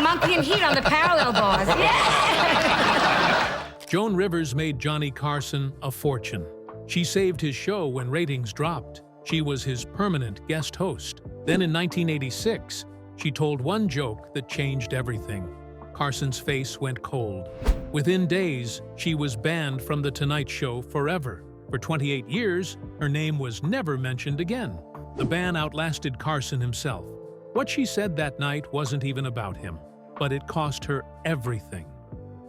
Monkey and Heat on the parallel bars. Yeah! Joan Rivers made Johnny Carson a fortune. She saved his show when ratings dropped. She was his permanent guest host. Then in 1986, she told one joke that changed everything. Carson's face went cold. Within days, she was banned from The Tonight Show forever. For 28 years, her name was never mentioned again. The ban outlasted Carson himself. What she said that night wasn't even about him, but it cost her everything.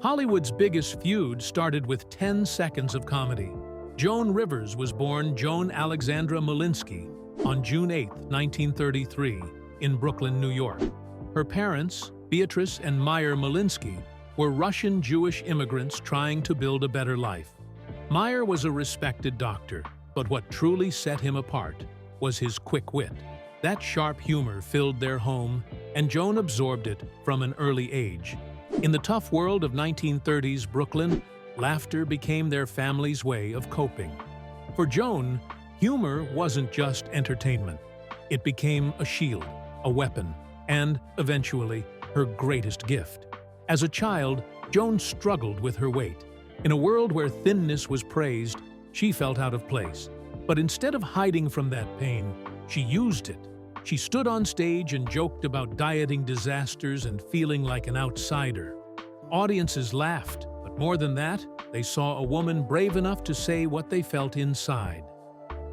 Hollywood's biggest feud started with 10 seconds of comedy. Joan Rivers was born Joan Alexandra Malinsky on June 8, 1933, in Brooklyn, New York. Her parents, Beatrice and Meyer Malinsky, were Russian Jewish immigrants trying to build a better life. Meyer was a respected doctor, but what truly set him apart was his quick wit. That sharp humor filled their home, and Joan absorbed it from an early age. In the tough world of 1930s Brooklyn, laughter became their family's way of coping. For Joan, humor wasn't just entertainment. It became a shield, a weapon, and, eventually, her greatest gift. As a child, Joan struggled with her weight. In a world where thinness was praised, she felt out of place. But instead of hiding from that pain, she used it. She stood on stage and joked about dieting disasters and feeling like an outsider. Audiences laughed, but more than that, they saw a woman brave enough to say what they felt inside.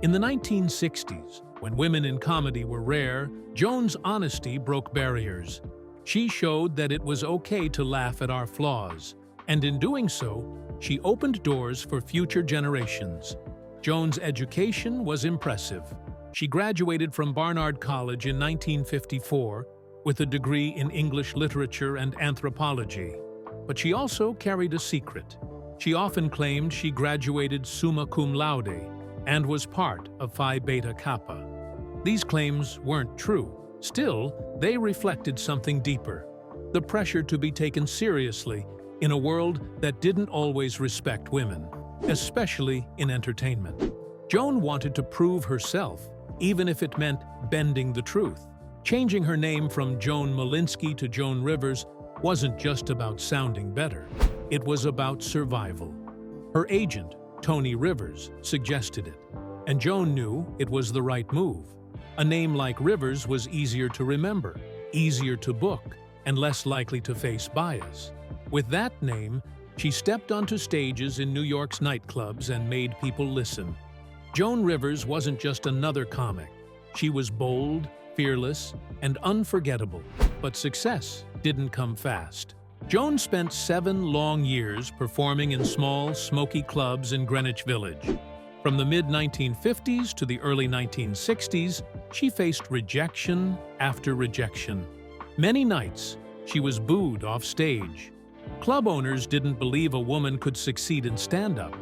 In the 1960s, when women in comedy were rare, Joan's honesty broke barriers. She showed that it was okay to laugh at our flaws, and in doing so, she opened doors for future generations. Joan's education was impressive. She graduated from Barnard College in 1954 with a degree in English literature and anthropology. But she also carried a secret. She often claimed she graduated summa cum laude and was part of Phi Beta Kappa. These claims weren't true. Still, they reflected something deeper: the pressure to be taken seriously in a world that didn't always respect women, especially in entertainment. Joan wanted to prove herself, even if it meant bending the truth. Changing her name from Joan Malinsky to Joan Rivers wasn't just about sounding better. It was about survival. Her agent, Tony Rivers, suggested it, and Joan knew it was the right move. A name like Rivers was easier to remember, easier to book, and less likely to face bias. With that name, she stepped onto stages in New York's nightclubs and made people listen. Joan Rivers wasn't just another comic. She was bold, fearless, and unforgettable. But success didn't come fast. Joan spent 7 long years performing in small, smoky clubs in Greenwich Village. From the mid-1950s to the early 1960s, she faced rejection after rejection. Many nights, she was booed off stage. Club owners didn't believe a woman could succeed in stand-up.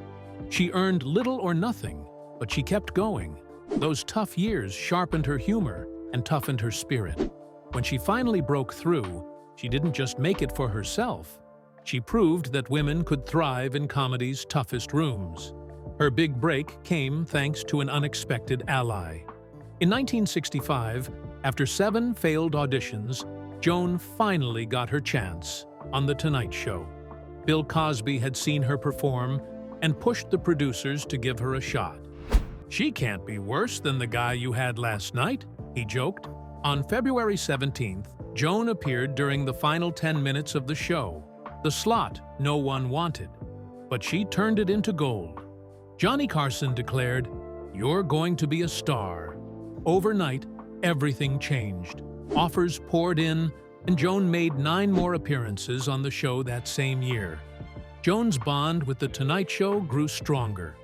She earned little or nothing, but she kept going. Those tough years sharpened her humor and toughened her spirit. When she finally broke through, she didn't just make it for herself. She proved that women could thrive in comedy's toughest rooms. Her big break came thanks to an unexpected ally. In 1965, after 7 failed auditions, Joan finally got her chance on The Tonight Show. Bill Cosby had seen her perform and pushed the producers to give her a shot. "She can't be worse than the guy you had last night," he joked. On February 17th, Joan appeared during the final 10 minutes of the show, the slot no one wanted. But she turned it into gold. Johnny Carson declared, "You're going to be a star." Overnight, everything changed. Offers poured in, and Joan made 9 more appearances on the show that same year. Joan's bond with The Tonight Show grew stronger.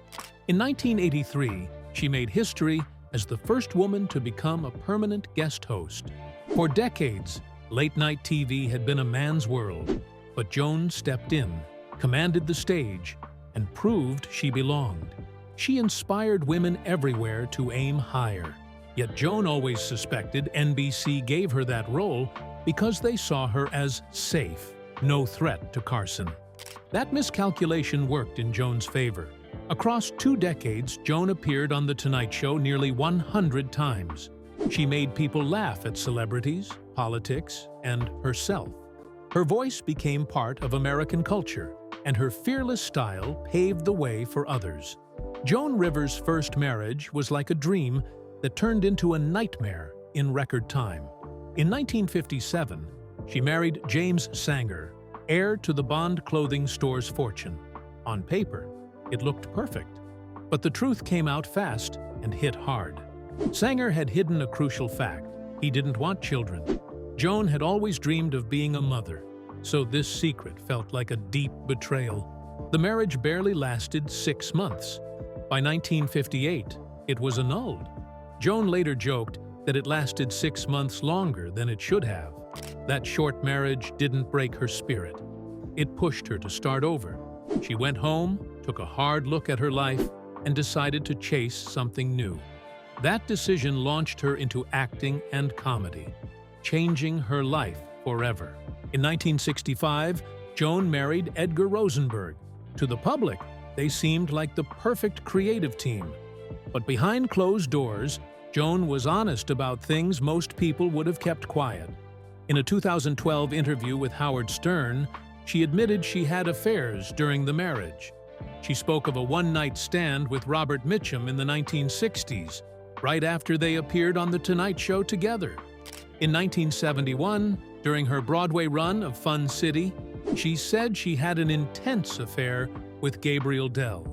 In 1983, she made history as the first woman to become a permanent guest host. For decades, late-night TV had been a man's world, but Joan stepped in, commanded the stage, and proved she belonged. She inspired women everywhere to aim higher. Yet Joan always suspected NBC gave her that role because they saw her as safe, no threat to Carson. That miscalculation worked in Joan's favor. Across 2 decades, Joan appeared on The Tonight Show nearly 100 times. She made people laugh at celebrities, politics, and herself. Her voice became part of American culture, and her fearless style paved the way for others. Joan Rivers' first marriage was like a dream that turned into a nightmare in record time. In 1957, she married James Sanger, heir to the Bond clothing store's fortune. On paper, it looked perfect. But the truth came out fast and hit hard. Sanger had hidden a crucial fact. He didn't want children. Joan had always dreamed of being a mother, so this secret felt like a deep betrayal. The marriage barely lasted 6 months. By 1958, it was annulled. Joan later joked that it lasted 6 months longer than it should have. That short marriage didn't break her spirit. It pushed her to start over. She went home, took a hard look at her life, and decided to chase something new. That decision launched her into acting and comedy, changing her life forever. In 1965, Joan married Edgar Rosenberg. To the public, they seemed like the perfect creative team. But behind closed doors, Joan was honest about things most people would have kept quiet. In a 2012 interview with Howard Stern, she admitted she had affairs during the marriage. She spoke of a one-night stand with Robert Mitchum in the 1960s, right after they appeared on The Tonight Show together. In 1971, during her Broadway run of Fun City, she said she had an intense affair with Gabriel Dell.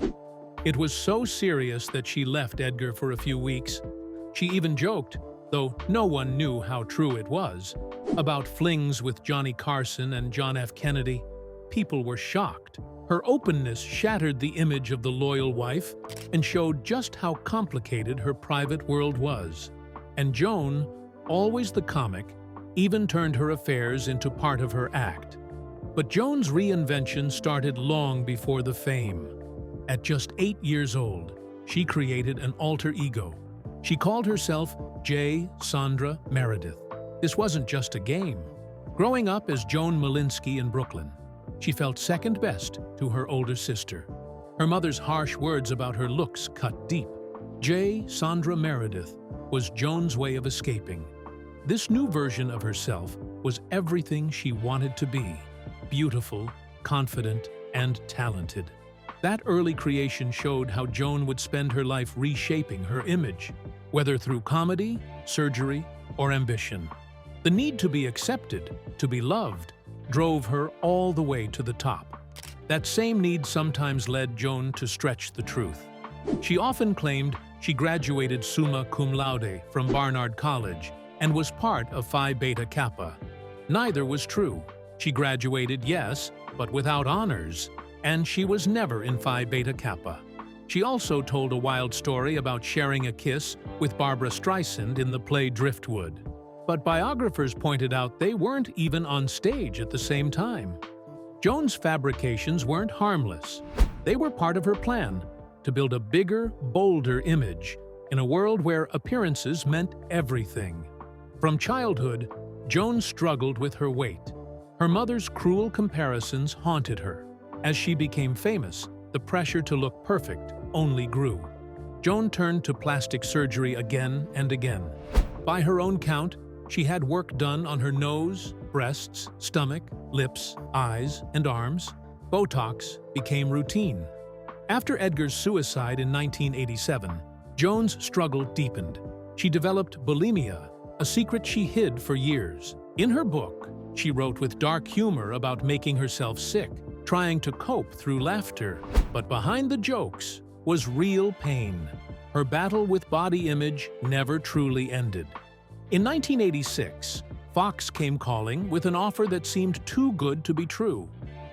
It was so serious that she left Edgar for a few weeks. She even joked, though no one knew how true it was, about flings with Johnny Carson and John F. Kennedy. People were shocked. Her openness shattered the image of the loyal wife and showed just how complicated her private world was. And Joan, always the comic, even turned her affairs into part of her act. But Joan's reinvention started long before the fame. At just 8 years old, she created an alter ego. She called herself J. Sandra Meredith. This wasn't just a game. Growing up as Joan Malinsky in Brooklyn, she felt second best to her older sister. Her mother's harsh words about her looks cut deep. J. Sandra Meredith was Joan's way of escaping. This new version of herself was everything she wanted to be: beautiful, confident, and talented. That early creation showed how Joan would spend her life reshaping her image, whether through comedy, surgery, or ambition. The need to be accepted, to be loved, drove her all the way to the top. That same need sometimes led Joan to stretch the truth. She often claimed she graduated summa cum laude from Barnard College and was part of Phi Beta Kappa. Neither was true. She graduated, yes, but without honors, and she was never in Phi Beta Kappa. She also told a wild story about sharing a kiss with Barbra Streisand in the play Driftwood. But biographers pointed out they weren't even on stage at the same time. Joan's fabrications weren't harmless. They were part of her plan to build a bigger, bolder image in a world where appearances meant everything. From childhood, Joan struggled with her weight. Her mother's cruel comparisons haunted her. As she became famous, the pressure to look perfect only grew. Joan turned to plastic surgery again and again. By her own count, she had work done on her nose, breasts, stomach, lips, eyes, and arms. Botox became routine. After Edgar's suicide in 1987, Joan's struggle deepened. She developed bulimia, a secret she hid for years. In her book, she wrote with dark humor about making herself sick, trying to cope through laughter. But behind the jokes was real pain. Her battle with body image never truly ended. In 1986, Fox came calling with an offer that seemed too good to be true.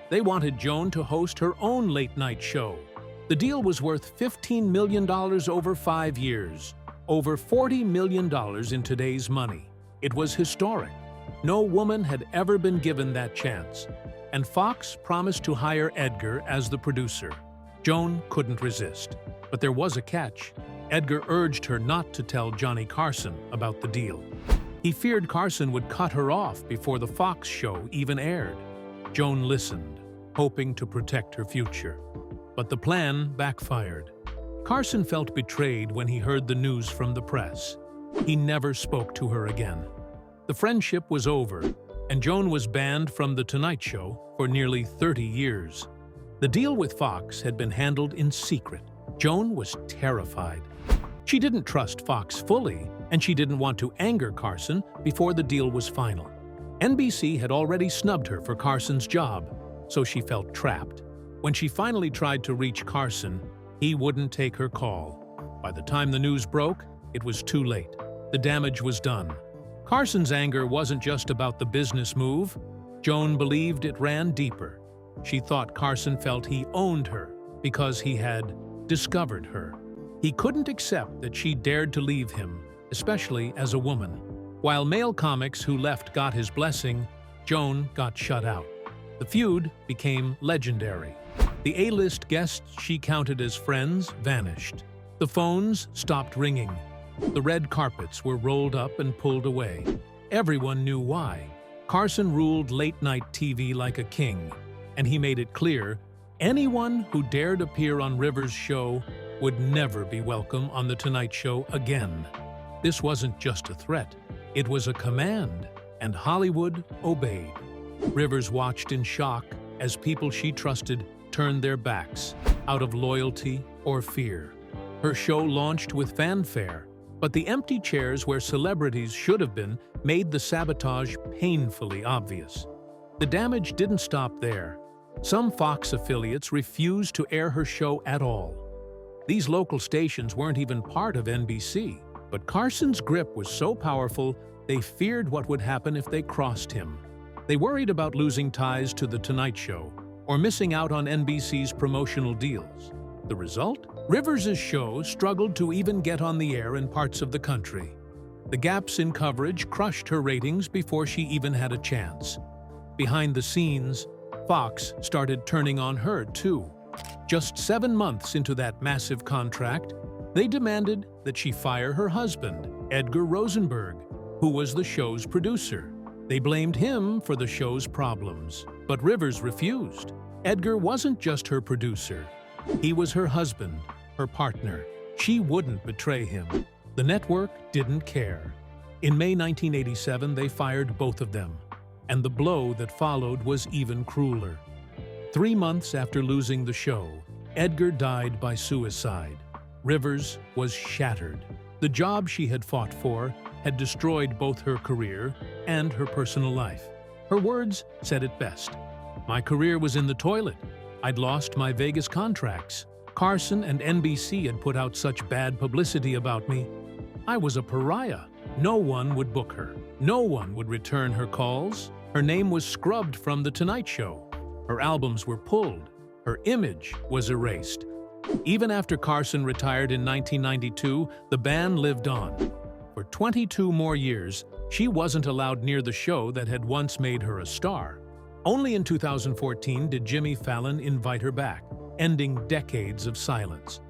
They wanted Joan to host her own late-night show. The deal was worth $15 million over 5 years, over $40 million in today's money. It was historic. No woman had ever been given that chance, and Fox promised to hire Edgar as the producer. Joan couldn't resist, but there was a catch. Edgar urged her not to tell Johnny Carson about the deal. He feared Carson would cut her off before the Fox show even aired. Joan listened, hoping to protect her future. But the plan backfired. Carson felt betrayed when he heard the news from the press. He never spoke to her again. The friendship was over, and Joan was banned from The Tonight Show for nearly 30 years. The deal with Fox had been handled in secret. Joan was terrified. She didn't trust Fox fully, and she didn't want to anger Carson before the deal was final. NBC had already snubbed her for Carson's job, so she felt trapped. When she finally tried to reach Carson, he wouldn't take her call. By the time the news broke, it was too late. The damage was done. Carson's anger wasn't just about the business move. Joan believed it ran deeper. She thought Carson felt he owned her because he had discovered her. He couldn't accept that she dared to leave him, especially as a woman. While male comics who left got his blessing, Joan got shut out. The feud became legendary. The A-list guests she counted as friends vanished. The phones stopped ringing. The red carpets were rolled up and pulled away. Everyone knew why. Carson ruled late-night TV like a king, and he made it clear anyone who dared appear on Rivers' show would never be welcome on The Tonight Show again. This wasn't just a threat. It was a command, and Hollywood obeyed. Rivers watched in shock as people she trusted turned their backs out of loyalty or fear. Her show launched with fanfare, but the empty chairs where celebrities should have been made the sabotage painfully obvious. The damage didn't stop there. Some Fox affiliates refused to air her show at all. These local stations weren't even part of NBC, but Carson's grip was so powerful they feared what would happen if they crossed him. They worried about losing ties to The Tonight Show or missing out on NBC's promotional deals. The result? Rivers' show struggled to even get on the air in parts of the country. The gaps in coverage crushed her ratings before she even had a chance. Behind the scenes, Fox started turning on her, too. Just 7 months into that massive contract, they demanded that she fire her husband, Edgar Rosenberg, who was the show's producer. They blamed him for the show's problems, but Rivers refused. Edgar wasn't just her producer. He was her husband, her partner. She wouldn't betray him. The network didn't care. In May 1987, they fired both of them, and the blow that followed was even crueler. 3 months after losing the show, Edgar died by suicide. Rivers was shattered. The job she had fought for had destroyed both her career and her personal life. Her words said it best. "My career was in the toilet. I'd lost my Vegas contracts. Carson and NBC had put out such bad publicity about me. I was a pariah. No one would book her. No one would return her calls. Her name was scrubbed from The Tonight Show. Her albums were pulled. Her image was erased." Even after Carson retired in 1992, the ban lived on. For 22 more years, she wasn't allowed near the show that had once made her a star. Only in 2014 did Jimmy Fallon invite her back, ending decades of silence.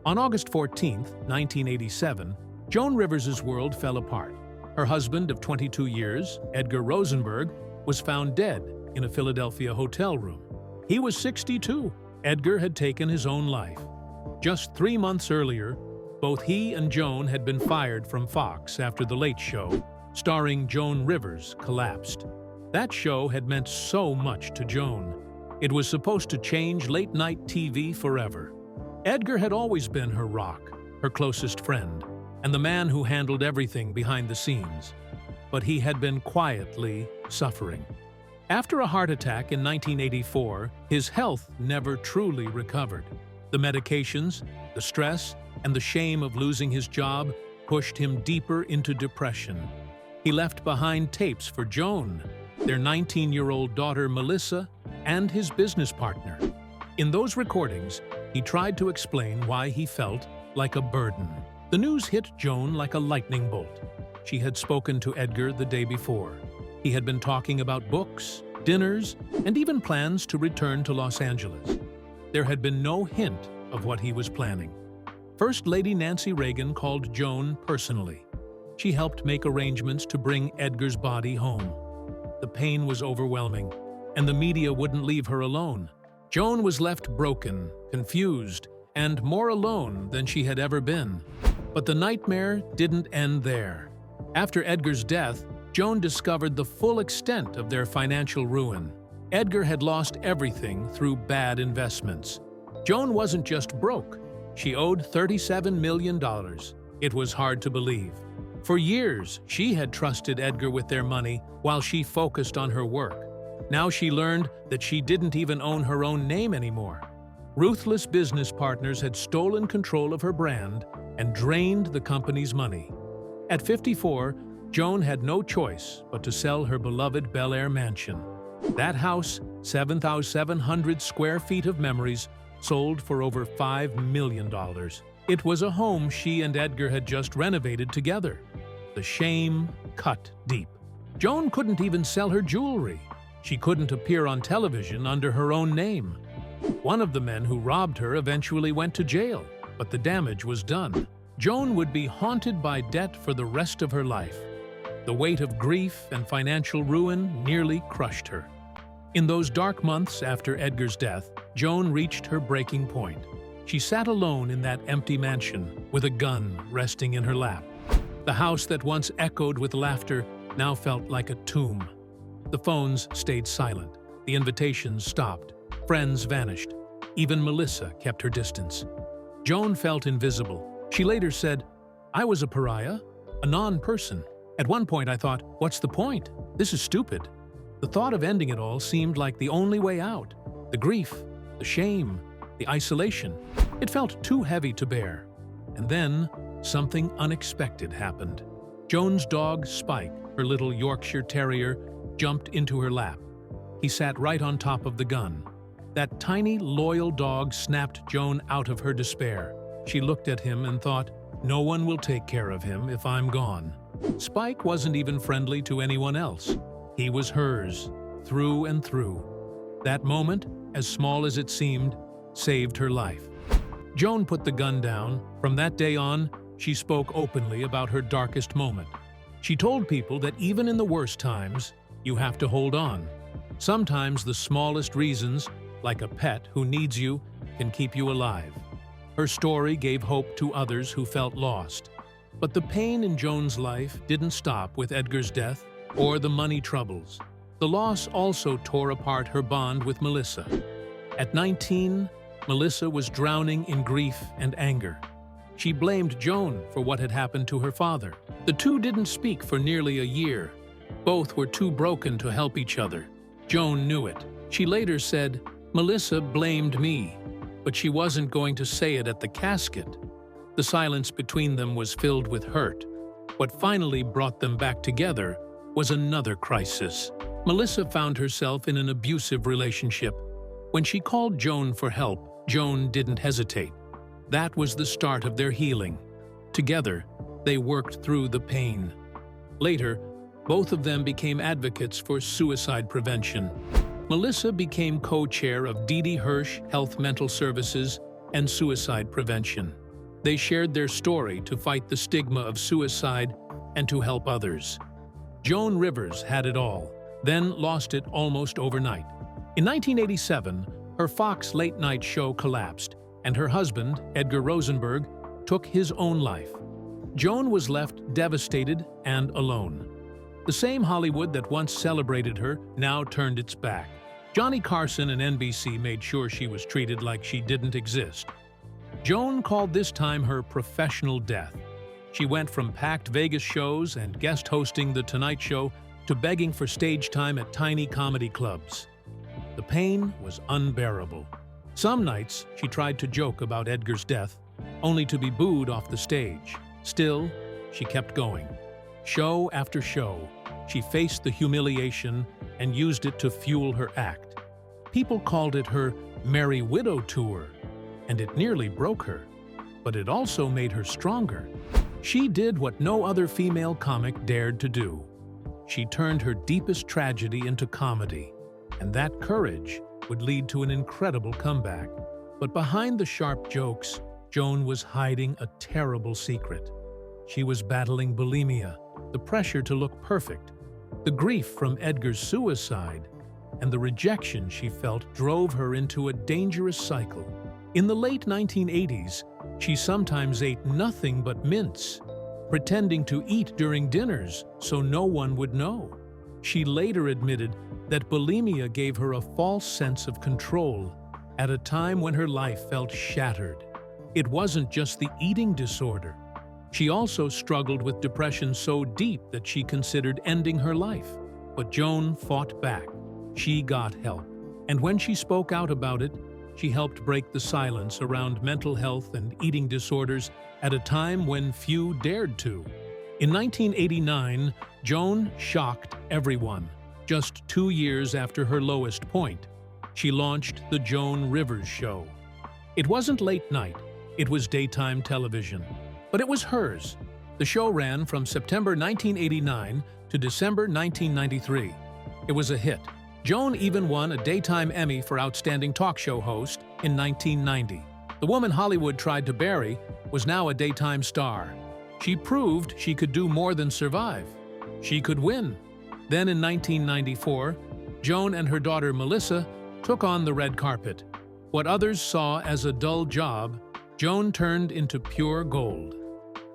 On August 14, 1987, Joan Rivers' world fell apart. Her husband of 22 years, Edgar Rosenberg, was found dead in a Philadelphia hotel room. He was 62. Edgar had taken his own life. Just 3 months earlier, both he and Joan had been fired from Fox after The Late Show, starring Joan Rivers, collapsed. That show had meant so much to Joan. It was supposed to change late-night TV forever. Edgar had always been her rock, her closest friend, and the man who handled everything behind the scenes. But he had been quietly suffering. After a heart attack in 1984, his health never truly recovered. The medications, the stress, and the shame of losing his job pushed him deeper into depression. He left behind tapes for Joan, their 19-year-old daughter Melissa, and his business partner. In those recordings, he tried to explain why he felt like a burden. The news hit Joan like a lightning bolt. She had spoken to Edgar the day before. He had been talking about books, dinners, and even plans to return to Los Angeles. There had been no hint of what he was planning. First Lady Nancy Reagan called Joan personally. She helped make arrangements to bring Edgar's body home. The pain was overwhelming, and the media wouldn't leave her alone. Joan was left broken, confused, and more alone than she had ever been. But the nightmare didn't end there. After Edgar's death, Joan discovered the full extent of their financial ruin. Edgar had lost everything through bad investments. Joan wasn't just broke. She owed $37 million. It was hard to believe. For years, she had trusted Edgar with their money while she focused on her work. Now she learned that she didn't even own her own name anymore. Ruthless business partners had stolen control of her brand and drained the company's money. At 54, Joan had no choice but to sell her beloved Bel Air mansion. That house, 7,700 square feet of memories, sold for over $5 million. It was a home she and Edgar had just renovated together. The shame cut deep. Joan couldn't even sell her jewelry. She couldn't appear on television under her own name. One of the men who robbed her eventually went to jail, but the damage was done. Joan would be haunted by debt for the rest of her life. The weight of grief and financial ruin nearly crushed her. In those dark months after Edgar's death, Joan reached her breaking point. She sat alone in that empty mansion, with a gun resting in her lap. The house that once echoed with laughter now felt like a tomb. The phones stayed silent. The invitations stopped. Friends vanished. Even Melissa kept her distance. Joan felt invisible. She later said, "I was a pariah, a non-person. At one point I thought, what's the point? This is stupid." The thought of ending it all seemed like the only way out. The grief, the shame, the isolation. It felt too heavy to bear. And then, something unexpected happened. Joan's dog, Spike, her little Yorkshire Terrier, jumped into her lap. He sat right on top of the gun. That tiny, loyal dog snapped Joan out of her despair. She looked at him and thought, no one will take care of him if I'm gone. Spike wasn't even friendly to anyone else. He was hers, through and through. That moment, as small as it seemed, saved her life. Joan put the gun down. From that day on, she spoke openly about her darkest moment. She told people that even in the worst times, you have to hold on. Sometimes the smallest reasons, like a pet who needs you, can keep you alive. Her story gave hope to others who felt lost. But the pain in Joan's life didn't stop with Edgar's death or the money troubles. The loss also tore apart her bond with Melissa. At 19, Melissa was drowning in grief and anger. She blamed Joan for what had happened to her father. The two didn't speak for nearly a year. Both were too broken to help each other. Joan knew it. She later said, "Melissa blamed me, but she wasn't going to say it at the casket." The silence between them was filled with hurt. What finally brought them back together was another crisis. Melissa found herself in an abusive relationship. When she called Joan for help, Joan didn't hesitate. That was the start of their healing. Together, they worked through the pain. Later, both of them became advocates for suicide prevention. Melissa became co-chair of Dee Hirsch Health Mental Services and Suicide Prevention. They shared their story to fight the stigma of suicide and to help others. Joan Rivers had it all, then lost it almost overnight. In 1987, her Fox late-night show collapsed, and her husband, Edgar Rosenberg, took his own life. Joan was left devastated and alone. The same Hollywood that once celebrated her now turned its back. Johnny Carson and NBC made sure she was treated like she didn't exist. Joan called this time her professional death. She went from packed Vegas shows and guest hosting The Tonight Show to begging for stage time at tiny comedy clubs. The pain was unbearable. Some nights, she tried to joke about Edgar's death, only to be booed off the stage. Still, she kept going. Show after show, she faced the humiliation and used it to fuel her act. People called it her Merry Widow Tour, and it nearly broke her. But it also made her stronger. She did what no other female comic dared to do. She turned her deepest tragedy into comedy, and that courage would lead to an incredible comeback. But behind the sharp jokes, Joan was hiding a terrible secret. She was battling bulimia, the pressure to look perfect, the grief from Edgar's suicide, and the rejection she felt drove her into a dangerous cycle. In the late 1980s, she sometimes ate nothing but mince. pretending to eat during dinners so no one would know. She later admitted that bulimia gave her a false sense of control at a time when her life felt shattered. It wasn't just the eating disorder. She also struggled with depression so deep that she considered ending her life. But Joan fought back. She got help. And when she spoke out about it, she helped break the silence around mental health and eating disorders at a time when few dared to. In 1989, Joan shocked everyone. Just 2 years after her lowest point, she launched The Joan Rivers Show. It wasn't late night, it was daytime television. But it was hers. The show ran from September 1989 to December 1993. It was a hit. Joan even won a Daytime Emmy for Outstanding Talk Show Host in 1990. The woman Hollywood tried to bury was now a daytime star. She proved she could do more than survive. She could win. Then in 1994, Joan and her daughter Melissa took on the red carpet. What others saw as a dull job, Joan turned into pure gold.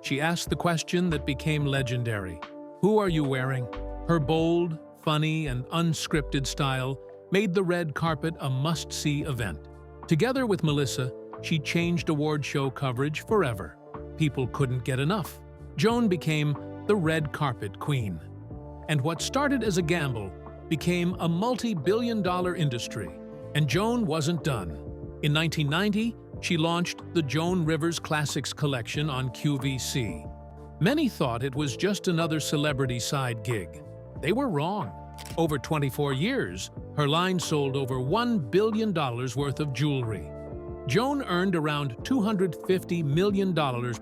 She asked the question that became legendary. Who are you wearing? Her bold, funny, and unscripted style made the red carpet a must-see event. Together with Melissa, she changed award show coverage forever. People couldn't get enough. Joan became the red carpet queen. And what started as a gamble became a multi-billion-dollar industry. And Joan wasn't done. In 1990, she launched the Joan Rivers Classics collection on QVC. Many thought it was just another celebrity side gig. They were wrong. Over 24 years, her line sold over $1 billion worth of jewelry. Joan earned around $250 million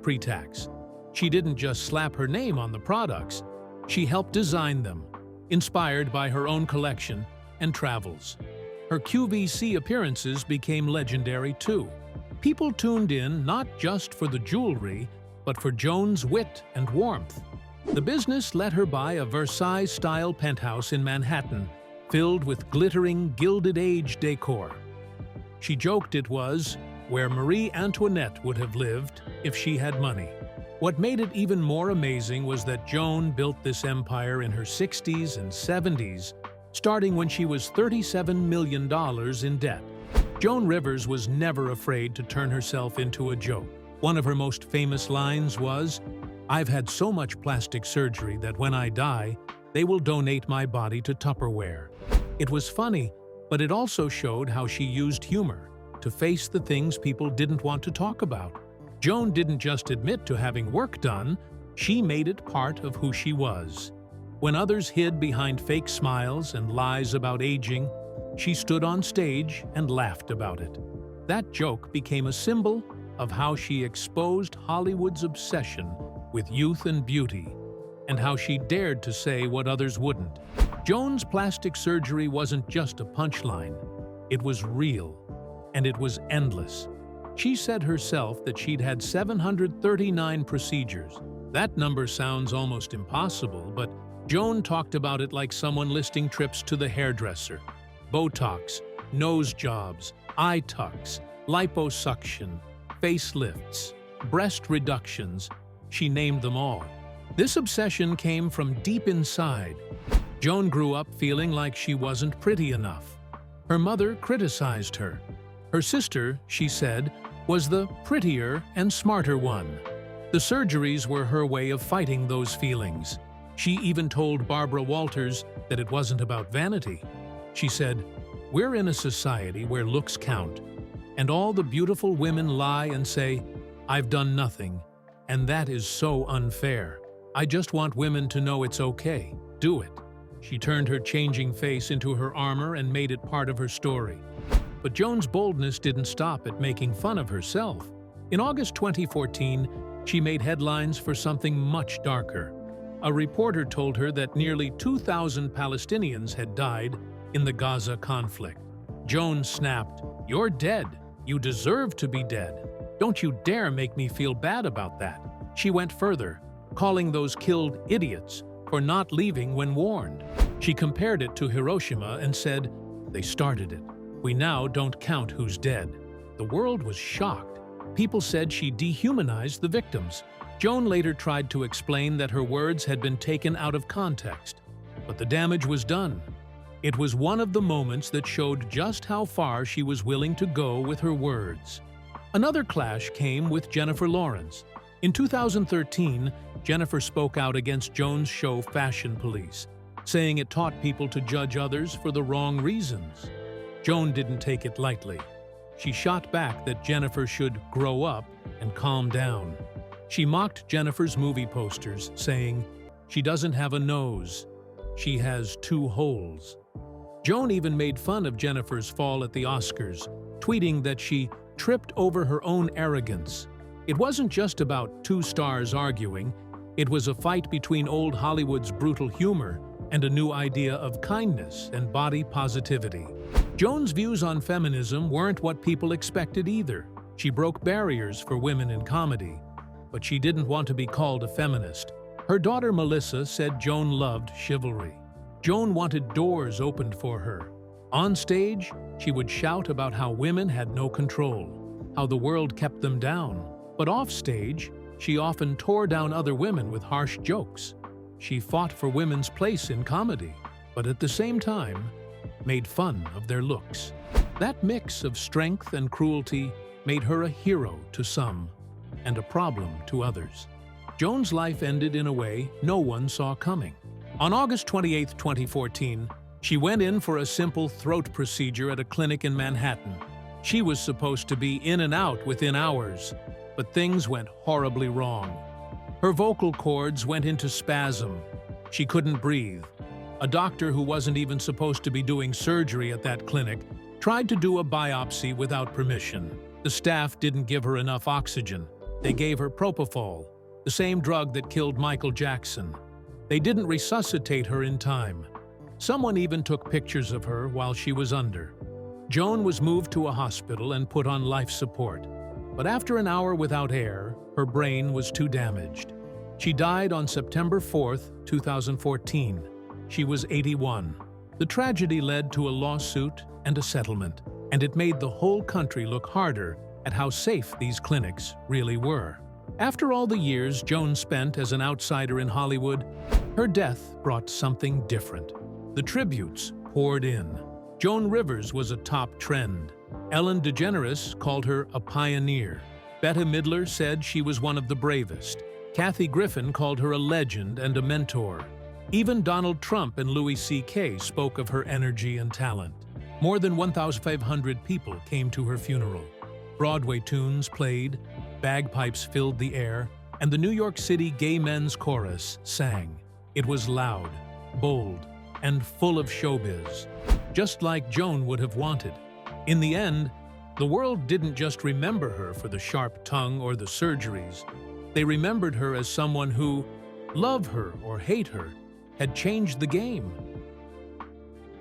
pre-tax. She didn't just slap her name on the products. She helped design them, inspired by her own collection and travels. Her QVC appearances became legendary too. People tuned in not just for the jewelry, but for Joan's wit and warmth. The business let her buy a Versailles-style penthouse in Manhattan, filled with glittering Gilded Age decor. She joked it was where Marie Antoinette would have lived if she had money. What made it even more amazing was that Joan built this empire in her 60s and 70s, starting when she was $37 million in debt. Joan Rivers was never afraid to turn herself into a joke. One of her most famous lines was, "I've had so much plastic surgery that when I die, they will donate my body to Tupperware." It was funny, but it also showed how she used humor to face the things people didn't want to talk about. Joan didn't just admit to having work done, she made it part of who she was. When others hid behind fake smiles and lies about aging, she stood on stage and laughed about it. That joke became a symbol of how she exposed Hollywood's obsession with youth and beauty, and how she dared to say what others wouldn't. Joan's plastic surgery wasn't just a punchline. It was real, and it was endless. She said herself that she'd had 739 procedures. That number sounds almost impossible, but Joan talked about it like someone listing trips to the hairdresser. Botox, nose jobs, eye tucks, liposuction, facelifts, breast reductions. She named them all. This obsession came from deep inside. Joan grew up feeling like she wasn't pretty enough. Her mother criticized her. Her sister, she said, was the prettier and smarter one. The surgeries were her way of fighting those feelings. She even told Barbara Walters that it wasn't about vanity. She said, "We're in a society where looks count, and all the beautiful women lie and say, 'I've done nothing,' and that is so unfair. I just want women to know it's okay. Do it." She turned her changing face into her armor and made it part of her story. But Joan's boldness didn't stop at making fun of herself. In August 2014, she made headlines for something much darker. A reporter told her that nearly 2,000 Palestinians had died in the Gaza conflict. Joan snapped, "You're dead. You deserve to be dead. Don't you dare make me feel bad about that." She went further, calling those killed idiots for not leaving when warned. She compared it to Hiroshima and said, "They started it. We now don't count who's dead." The world was shocked. People said she dehumanized the victims. Joan later tried to explain that her words had been taken out of context, but the damage was done. It was one of the moments that showed just how far she was willing to go with her words. Another clash came with Jennifer Lawrence. In 2013, Jennifer spoke out against Joan's show Fashion Police, saying it taught people to judge others for the wrong reasons. Joan didn't take it lightly. She shot back that Jennifer should grow up and calm down. She mocked Jennifer's movie posters, saying, "She doesn't have a nose. She has 2 holes." Joan even made fun of Jennifer's fall at the Oscars, tweeting that she tripped over her own arrogance. It wasn't just about 2 stars arguing. It was a fight between old Hollywood's brutal humor and a new idea of kindness and body positivity. Joan's views on feminism weren't what people expected either. She broke barriers for women in comedy, but she didn't want to be called a feminist. Her daughter Melissa said Joan loved chivalry. Joan wanted doors opened for her. On stage, she would shout about how women had no control, how the world kept them down. But off stage, she often tore down other women with harsh jokes. She fought for women's place in comedy, but at the same time, made fun of their looks. That mix of strength and cruelty made her a hero to some and a problem to others. Joan's life ended in a way no one saw coming. On August 28, 2014, she went in for a simple throat procedure at a clinic in Manhattan. She was supposed to be in and out within hours, but things went horribly wrong. Her vocal cords went into spasm. She couldn't breathe. A doctor who wasn't even supposed to be doing surgery at that clinic tried to do a biopsy without permission. The staff didn't give her enough oxygen. They gave her propofol, the same drug that killed Michael Jackson. They didn't resuscitate her in time. Someone even took pictures of her while she was under. Joan was moved to a hospital and put on life support. But after an hour without air, her brain was too damaged. She died on September 4, 2014. She was 81. The tragedy led to a lawsuit and a settlement, and it made the whole country look harder at how safe these clinics really were. After all the years Joan spent as an outsider in Hollywood, her death brought something different. The tributes poured in. Joan Rivers was a top trend. Ellen DeGeneres called her a pioneer. Bette Midler said she was one of the bravest. Kathy Griffin called her a legend and a mentor. Even Donald Trump and Louis C.K. spoke of her energy and talent. More than 1,500 people came to her funeral. Broadway tunes played, bagpipes filled the air, and the New York City Gay Men's Chorus sang. It was loud, bold, and full of showbiz, just like Joan would have wanted. In the end, the world didn't just remember her for the sharp tongue or the surgeries. They remembered her as someone who, love her or hate her, had changed the game.